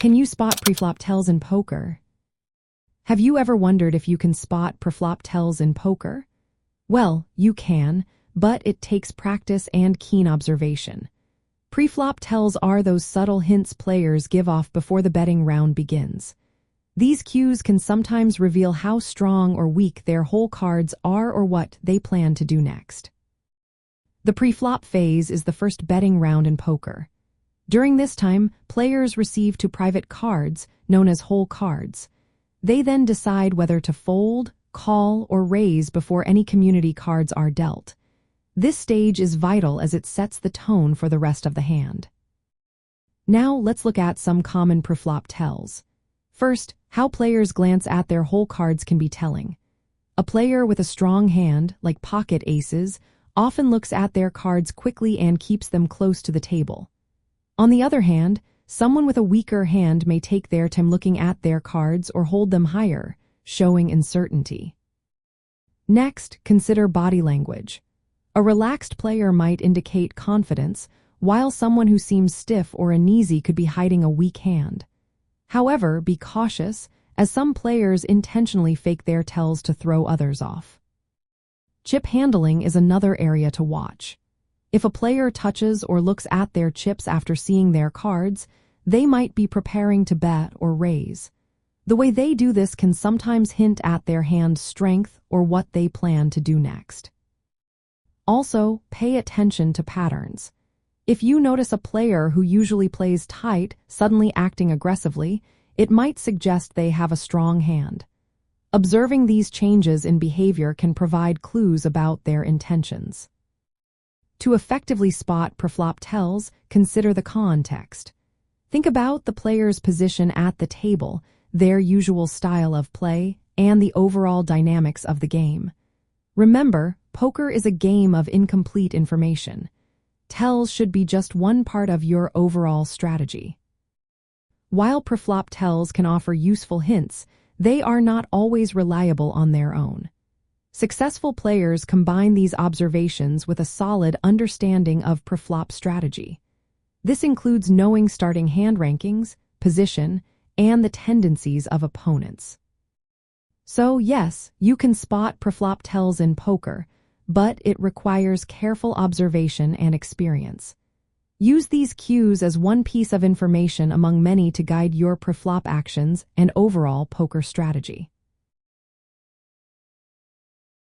Can you spot preflop tells in poker? Have you ever wondered if you can spot preflop tells in poker? Well, you can, but it takes practice and keen observation. Preflop tells are those subtle hints players give off before the betting round begins. These cues can sometimes reveal how strong or weak their whole cards are or what they plan to do next. The preflop phase is the first betting round in poker. During this time, players receive two private cards, known as whole cards. They then decide whether to fold, call, or raise before any community cards are dealt. This stage is vital as it sets the tone for the rest of the hand. Now let's look at some common preflop tells. First, how players glance at their whole cards can be telling. A player with a strong hand, like pocket aces, often looks at their cards quickly and keeps them close to the table. On the other hand, someone with a weaker hand may take their time looking at their cards or hold them higher, showing uncertainty. Next, consider body language. A relaxed player might indicate confidence, while someone who seems stiff or uneasy could be hiding a weak hand. However, be cautious, as some players intentionally fake their tells to throw others off. Chip handling is another area to watch. If a player touches or looks at their chips after seeing their cards, they might be preparing to bet or raise. The way they do this can sometimes hint at their hand's strength or what they plan to do next. Also, pay attention to patterns. If you notice a player who usually plays tight suddenly acting aggressively, it might suggest they have a strong hand. Observing these changes in behavior can provide clues about their intentions. To effectively spot preflop tells, consider the context. Think about the player's position at the table, their usual style of play, and the overall dynamics of the game. Remember, poker is a game of incomplete information. Tells should be just one part of your overall strategy. While preflop tells can offer useful hints, they are not always reliable on their own. Successful players combine these observations with a solid understanding of preflop strategy. This includes knowing starting hand rankings, position, and the tendencies of opponents. So yes, you can spot preflop tells in poker, but it requires careful observation and experience. Use these cues as one piece of information among many to guide your preflop actions and overall poker strategy.